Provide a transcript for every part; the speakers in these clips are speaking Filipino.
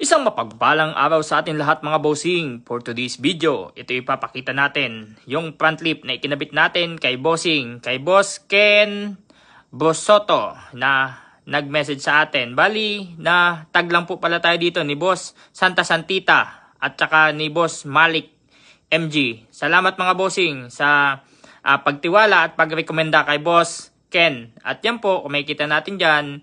Isang mapagpalang araw sa atin lahat mga bossing. For today's video, ito ipapakita natin yung front lip na ikinabit natin kay bossing, kay Boss Ken Bosoto na nag-message sa atin. Bali, na tag lang po pala tayo dito ni Boss Santa Santita at saka ni Boss Malik MG. Salamat mga bossing sa pagtiwala at pagrekomenda kay Boss Ken. At yan po, kung makikita natin dyan,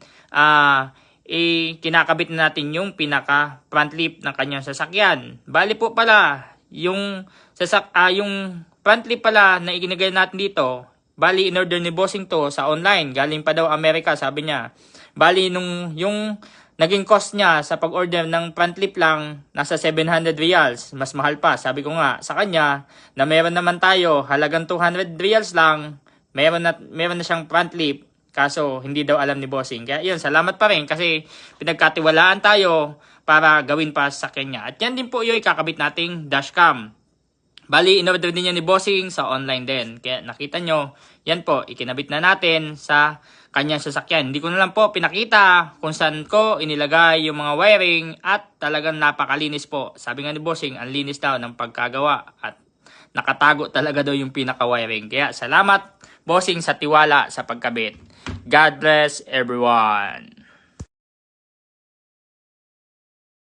kinakabit na natin yung pinaka front lip ng kanyang sasakyan. Bali po pala, yung front lip pala na iginagay natin dito, bali in-order ni bossing to sa online. Galing pa daw Amerika, sabi niya. Bali yung naging cost niya sa pag-order ng front lip lang, nasa 700 reals. Mas mahal pa. Sabi ko nga sa kanya na meron naman tayo, halagang 200 reals lang, meron na siyang front lip. Kaso, hindi daw alam ni bossing. Kaya yun, salamat pa rin kasi pinagkatiwalaan tayo para gawin pa sa kanya. At yan din po yung ikakabit nating dashcam. Bali, in-order din yan ni bossing sa online din. Kaya nakita nyo, yan po, ikinabit na natin sa kanyang sasakyan. Hindi ko na lang po pinakita kung saan ko inilagay yung mga wiring at talagang napakalinis po. Sabi nga ni bossing, ang linis daw ng pagkagawa at nakatago talaga daw yung pinaka-wiring. Kaya salamat bossing sa tiwala sa pagkabit. God bless everyone.